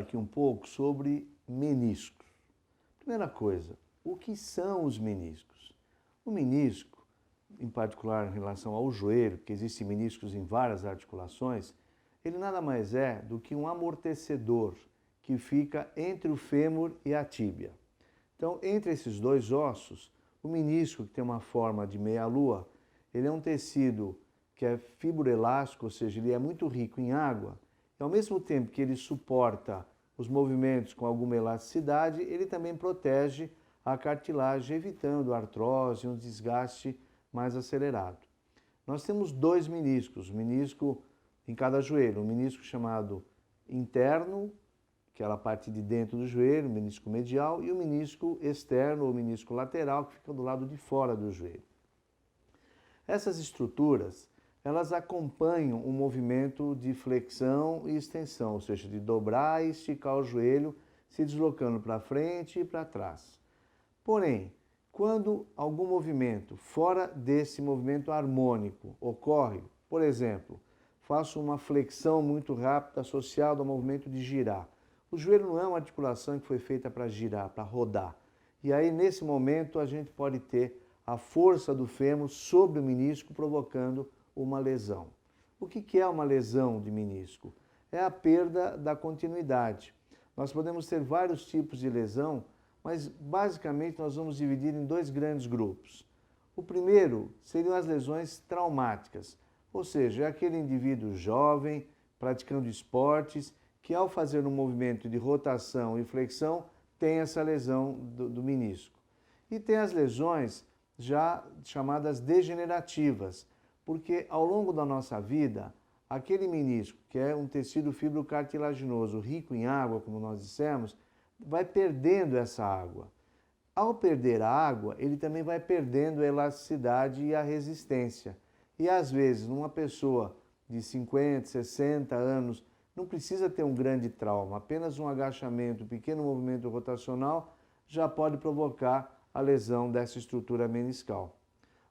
aqui um pouco sobre meniscos. Primeira coisa, o que são os meniscos? O menisco, em particular em relação ao joelho, que existem meniscos em várias articulações, ele nada mais é do que um amortecedor que fica entre o fêmur e a tíbia. Então, entre esses dois ossos, o menisco, que tem uma forma de meia-lua, ele é um tecido que é fibroelástico, ou seja, ele é muito rico em água, e ao mesmo tempo que ele suporta os movimentos com alguma elasticidade, ele também protege a cartilagem, evitando a artrose e um desgaste mais acelerado. Nós temos dois meniscos, um menisco em cada joelho, um menisco chamado interno, aquela parte de dentro do joelho, o menisco medial, e o menisco externo ou menisco lateral, que fica do lado de fora do joelho. Essas estruturas, elas acompanham o movimento de flexão e extensão, ou seja, de dobrar e esticar o joelho, se deslocando para frente e para trás. Porém, quando algum movimento fora desse movimento harmônico ocorre, por exemplo, faço uma flexão muito rápida associada ao movimento de girar. O joelho não é uma articulação que foi feita para girar, para rodar. E aí, nesse momento, a gente pode ter a força do fêmur sobre o menisco, provocando uma lesão. O que é uma lesão de menisco? É a perda da continuidade. Nós podemos ter vários tipos de lesão, mas basicamente nós vamos dividir em dois grandes grupos. O primeiro seriam as lesões traumáticas, ou seja, é aquele indivíduo jovem, praticando esportes, que ao fazer um movimento de rotação e flexão, tem essa lesão do menisco. E tem as lesões já chamadas degenerativas, porque ao longo da nossa vida, aquele menisco, que é um tecido fibrocartilaginoso rico em água, como nós dissemos, vai perdendo essa água. Ao perder a água, ele também vai perdendo a elasticidade e a resistência. E às vezes, numa pessoa de 50, 60 anos, não precisa ter um grande trauma, apenas um agachamento, um pequeno movimento rotacional já pode provocar a lesão dessa estrutura meniscal.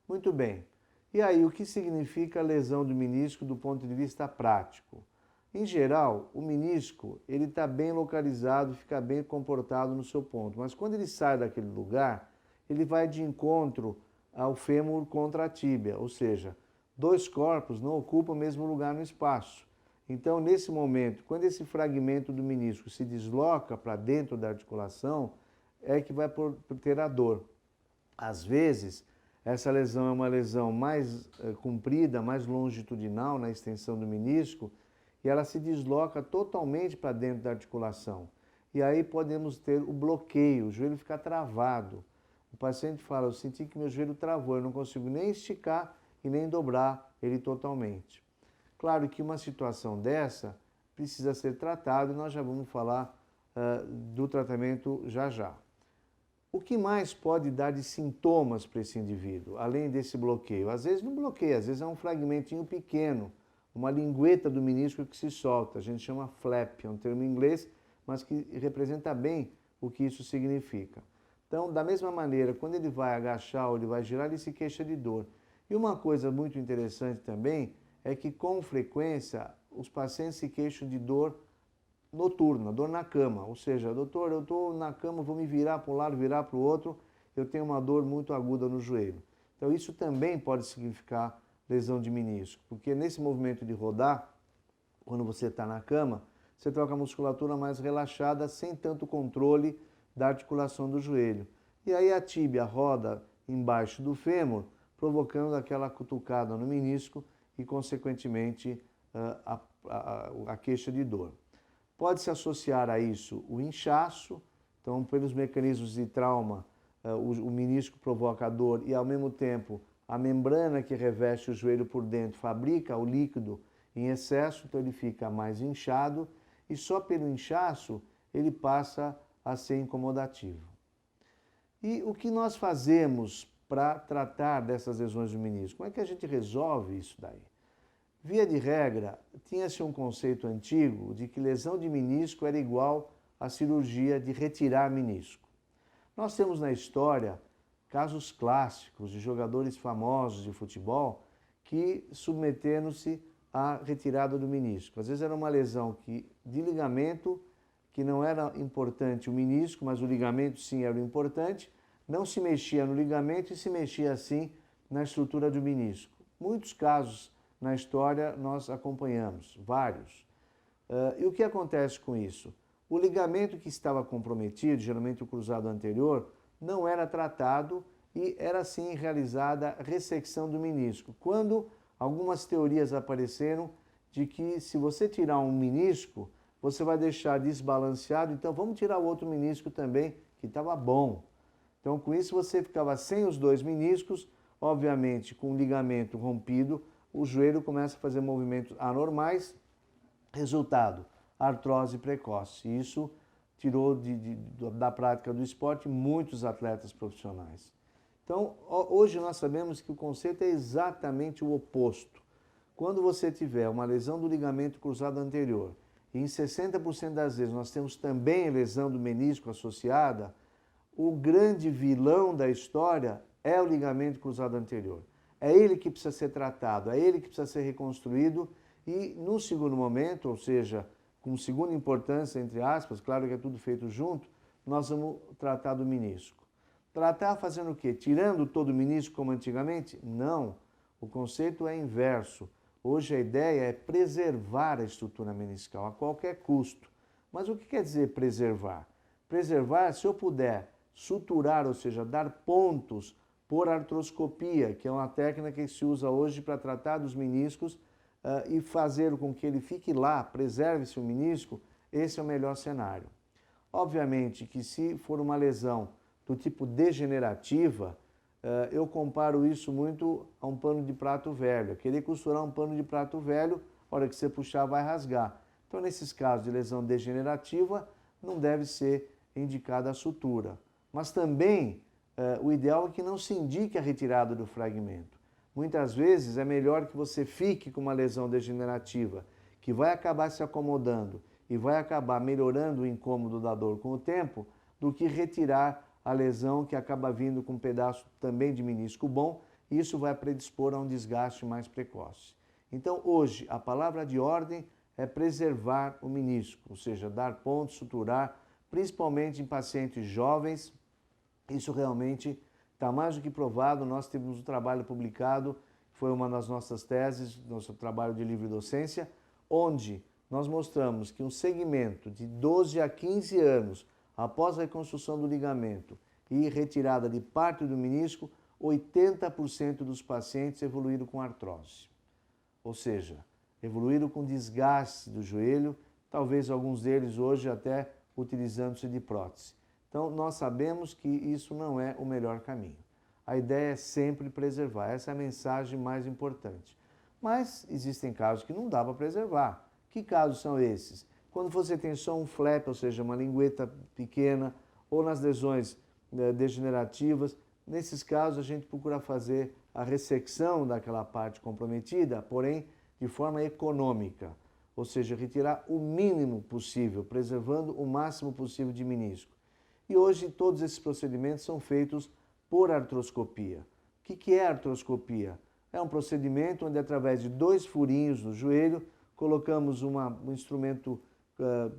Muito bem. E aí, o que significa a lesão do menisco do ponto de vista prático? Em geral, o menisco ele está bem localizado, fica bem comportado no seu ponto, mas quando ele sai daquele lugar, ele vai de encontro ao fêmur contra a tíbia, ou seja, dois corpos não ocupam o mesmo lugar no espaço. Então, nesse momento, quando esse fragmento do menisco se desloca para dentro da articulação, é que vai ter a dor. Às vezes, essa lesão é uma lesão mais comprida, mais longitudinal na extensão do menisco, e ela se desloca totalmente para dentro da articulação. E aí podemos ter o bloqueio, o joelho fica travado. O paciente fala, eu senti que meu joelho travou, eu não consigo nem esticar e nem dobrar ele totalmente. Claro que uma situação dessa precisa ser tratada e nós já vamos falar do tratamento já já. O que mais pode dar de sintomas para esse indivíduo, além desse bloqueio? Às vezes não bloqueia, às vezes é um fragmentinho pequeno, uma lingueta do menisco que se solta, a gente chama flap, é um termo em inglês, mas que representa bem o que isso significa. Então, da mesma maneira, quando ele vai agachar ou ele vai girar, ele se queixa de dor. E uma coisa muito interessante também é que, com frequência, os pacientes se queixam de dor noturna, dor na cama. Ou seja, doutor, eu estou na cama, vou me virar para um lado, virar para o outro, eu tenho uma dor muito aguda no joelho. Então, isso também pode significar lesão de menisco, porque nesse movimento de rodar, quando você está na cama, você toca a musculatura mais relaxada, sem tanto controle da articulação do joelho. E aí a tíbia roda embaixo do fêmur, provocando aquela cutucada no menisco e, consequentemente, a queixa de dor. Pode-se associar a isso o inchaço, então, pelos mecanismos de trauma, o menisco provoca dor e, ao mesmo tempo, a membrana que reveste o joelho por dentro fabrica o líquido em excesso, então ele fica mais inchado e só pelo inchaço ele passa a ser incomodativo. E o que nós fazemos para tratar dessas lesões do menisco? Como é que a gente resolve isso daí? Via de regra, tinha-se um conceito antigo de que lesão de menisco era igual à cirurgia de retirar menisco. Nós temos na história casos clássicos de jogadores famosos de futebol que submeteram-se à retirada do menisco. Às vezes era uma lesão de ligamento que não era importante o menisco, mas o ligamento sim era o importante, não se mexia no ligamento e se mexia assim na estrutura do menisco. Muitos casos na história nós acompanhamos, vários. E o que acontece com isso? O ligamento que estava comprometido, geralmente o cruzado anterior, não era tratado e era assim realizada a ressecção do menisco. Quando algumas teorias apareceram de que se você tirar um menisco, você vai deixar desbalanceado, então vamos tirar o outro menisco também, que estava bom. Então com isso você ficava sem os dois meniscos, obviamente com o ligamento rompido, o joelho começa a fazer movimentos anormais, resultado, artrose precoce. Isso tirou da prática do esporte muitos atletas profissionais. Então, hoje nós sabemos que o conceito é exatamente o oposto. Quando você tiver uma lesão do ligamento cruzado anterior, e em 60% das vezes nós temos também lesão do menisco associada, o grande vilão da história é o ligamento cruzado anterior. É ele que precisa ser tratado, é ele que precisa ser reconstruído e, no segundo momento, ou seja, com segunda importância, entre aspas, claro que é tudo feito junto, nós vamos tratar do menisco. Tratar fazendo o quê? Tirando todo o menisco como antigamente? Não. O conceito é inverso. Hoje a ideia é preservar a estrutura meniscal a qualquer custo. Mas o que quer dizer preservar? Preservar, se eu puder suturar, ou seja, dar pontos por artroscopia, que é uma técnica que se usa hoje para tratar dos meniscos e fazer com que ele fique lá, preserve-se o menisco, esse é o melhor cenário. Obviamente que se for uma lesão do tipo degenerativa, eu comparo isso muito a um pano de prato velho. Querer costurar um pano de prato velho, a hora que você puxar vai rasgar. Então, nesses casos de lesão degenerativa, não deve ser indicada a sutura. Mas também, o ideal é que não se indique a retirada do fragmento. Muitas vezes é melhor que você fique com uma lesão degenerativa, que vai acabar se acomodando e vai acabar melhorando o incômodo da dor com o tempo, do que retirar a lesão que acaba vindo com um pedaço também de menisco bom, e isso vai predispor a um desgaste mais precoce. Então, hoje, a palavra de ordem é preservar o menisco, ou seja, dar pontos, suturar, principalmente em pacientes jovens. Isso realmente está mais do que provado. Nós temos um trabalho publicado, foi uma das nossas teses, nosso trabalho de livre docência, onde nós mostramos que um segmento de 12 a 15 anos após a reconstrução do ligamento e retirada de parte do menisco, 80% dos pacientes evoluíram com artrose. Ou seja, evoluíram com desgaste do joelho, talvez alguns deles hoje até utilizando-se de prótese. Então, nós sabemos que isso não é o melhor caminho. A ideia é sempre preservar, essa é a mensagem mais importante. Mas existem casos que não dá para preservar. Que casos são esses? Quando você tem só um flap, ou seja, uma lingueta pequena, ou nas lesões degenerativas, nesses casos a gente procura fazer a ressecção daquela parte comprometida, porém de forma econômica, ou seja, retirar o mínimo possível, preservando o máximo possível de menisco. E hoje todos esses procedimentos são feitos por artroscopia. O que é artroscopia? É um procedimento onde, através de 2 furinhos no joelho, colocamos um instrumento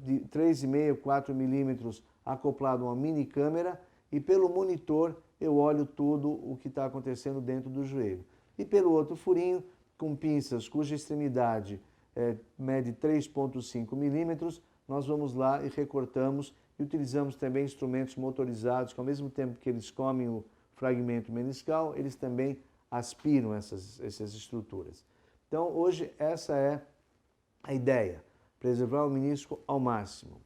de 3,5, 4 milímetros acoplado a uma mini câmera e pelo monitor eu olho tudo o que está acontecendo dentro do joelho. E pelo outro furinho, com pinças cuja extremidade mede 3,5 milímetros, nós vamos lá e recortamos e utilizamos também instrumentos motorizados que, ao mesmo tempo que eles comem o fragmento meniscal, eles também aspiram essas estruturas. Então, hoje, essa é a ideia, preservar o menisco ao máximo.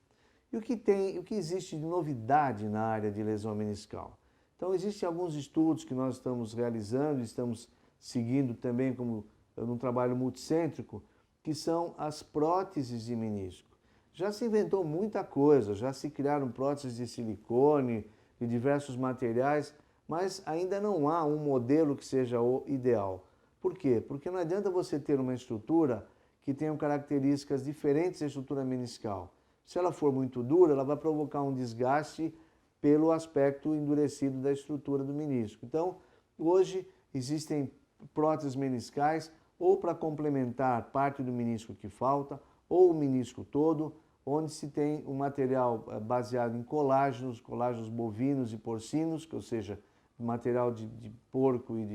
E o que existe de novidade na área de lesão meniscal? Então, existem alguns estudos que nós estamos realizando, estamos seguindo também como num trabalho multicêntrico, que são as próteses de menisco. Já se inventou muita coisa, já se criaram próteses de silicone, de diversos materiais, mas ainda não há um modelo que seja o ideal. Por quê? Porque não adianta você ter uma estrutura que tenha características diferentes da estrutura meniscal. Se ela for muito dura, ela vai provocar um desgaste pelo aspecto endurecido da estrutura do menisco. Então, hoje existem próteses meniscais ou para complementar parte do menisco que falta, ou o menisco todo, onde se tem um material baseado em colágenos bovinos e porcinos, ou seja, material de porco e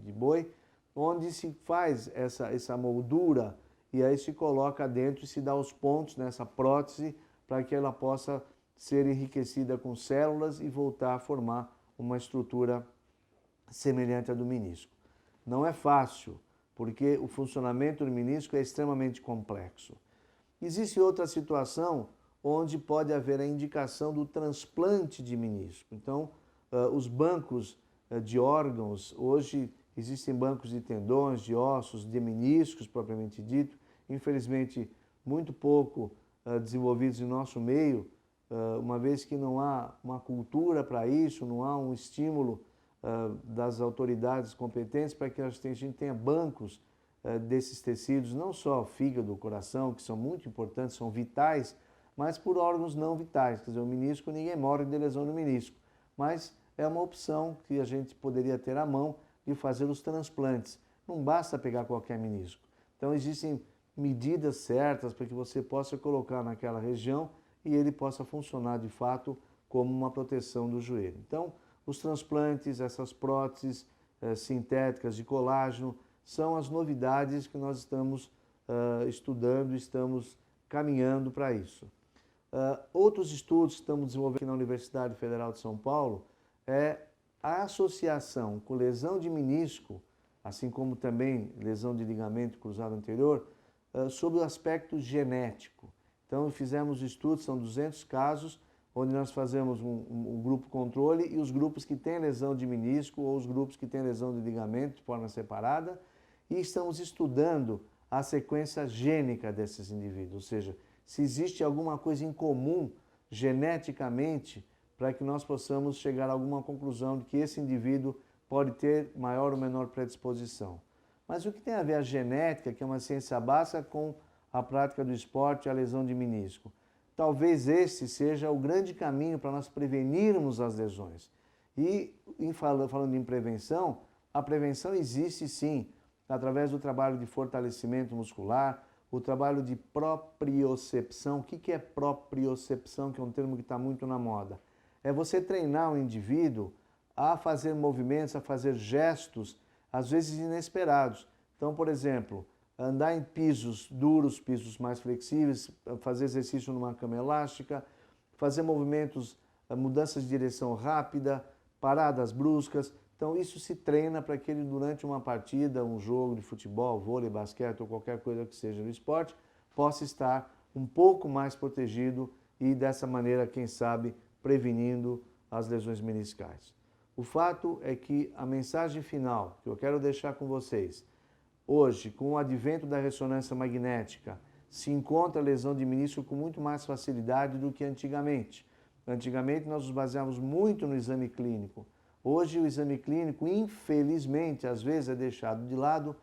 de boi, onde se faz essa moldura e aí se coloca dentro e se dá os pontos nessa prótese para que ela possa ser enriquecida com células e voltar a formar uma estrutura semelhante à do menisco. Não é fácil, porque o funcionamento do menisco é extremamente complexo. Existe outra situação onde pode haver a indicação do transplante de menisco. Então, os bancos de órgãos, hoje existem bancos de tendões, de ossos, de meniscos, propriamente dito, infelizmente muito pouco desenvolvidos em nosso meio, uma vez que não há uma cultura para isso, não há um estímulo das autoridades competentes para que a gente tenha bancos desses tecidos, não só fígado, coração, que são muito importantes, são vitais, mas por órgãos não vitais. Quer dizer, o menisco, ninguém morre de lesão no menisco, mas é uma opção que a gente poderia ter à mão de fazer os transplantes. Não basta pegar qualquer menisco. Então existem medidas certas para que você possa colocar naquela região e ele possa funcionar de fato como uma proteção do joelho. Então, os transplantes, essas próteses sintéticas de colágeno, são as novidades que nós estamos estudando, estamos caminhando para isso. Outros estudos que estamos desenvolvendo aqui na Universidade Federal de São Paulo é a associação com lesão de menisco, assim como também lesão de ligamento cruzado anterior, sobre o aspecto genético. Então, fizemos estudos, são 200 casos, onde nós fazemos um grupo controle e os grupos que têm lesão de menisco ou os grupos que têm lesão de ligamento de forma separada, e estamos estudando a sequência gênica desses indivíduos, ou seja, se existe alguma coisa em comum geneticamente para que nós possamos chegar a alguma conclusão de que esse indivíduo pode ter maior ou menor predisposição. Mas o que tem a ver a genética, que é uma ciência básica, com a prática do esporte e a lesão de menisco? Talvez esse seja o grande caminho para nós prevenirmos as lesões. E falando em prevenção, a prevenção existe sim, através do trabalho de fortalecimento muscular, o trabalho de propriocepção. O que é propriocepção, que é um termo que está muito na moda? É você treinar o indivíduo a fazer movimentos, a fazer gestos, às vezes inesperados. Então, por exemplo, andar em pisos duros, pisos mais flexíveis, fazer exercício numa cama elástica, fazer movimentos, mudanças de direção rápida, paradas bruscas. Então, isso se treina para que ele, durante uma partida, um jogo de futebol, vôlei, basquete ou qualquer coisa que seja no esporte, possa estar um pouco mais protegido e, dessa maneira, quem sabe, prevenindo as lesões meniscais. O fato é que a mensagem final que eu quero deixar com vocês, hoje, com o advento da ressonância magnética, se encontra a lesão de menisco com muito mais facilidade do que antigamente. Antigamente, nós nos baseávamos muito no exame clínico. Hoje, o exame clínico, infelizmente, às vezes é deixado de lado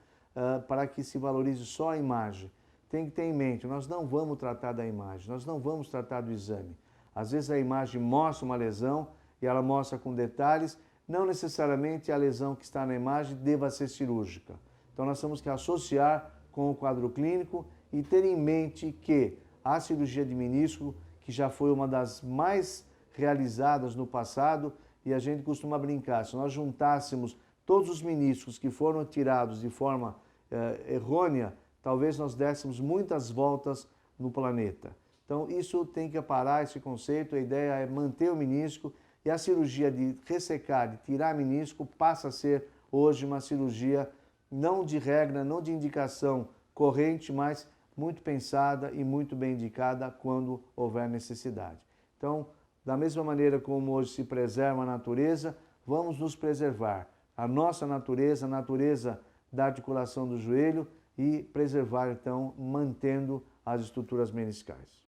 para que se valorize só a imagem. Tem que ter em mente, nós não vamos tratar da imagem, nós não vamos tratar do exame. Às vezes a imagem mostra uma lesão e ela mostra com detalhes, não necessariamente a lesão que está na imagem deva ser cirúrgica. Então nós temos que associar com o quadro clínico e ter em mente que a cirurgia de menisco, que já foi uma das mais realizadas no passado, e a gente costuma brincar, se nós juntássemos todos os meniscos que foram tirados de forma errônea, talvez nós dessemos muitas voltas no planeta. Então isso tem que parar, esse conceito, a ideia é manter o menisco, e a cirurgia de ressecar, de tirar menisco, passa a ser hoje uma cirurgia não de regra, não de indicação corrente, mas muito pensada e muito bem indicada quando houver necessidade. Então, da mesma maneira como hoje se preserva a natureza, vamos nos preservar. A nossa natureza, a natureza da articulação do joelho, e preservar, então, mantendo as estruturas meniscais.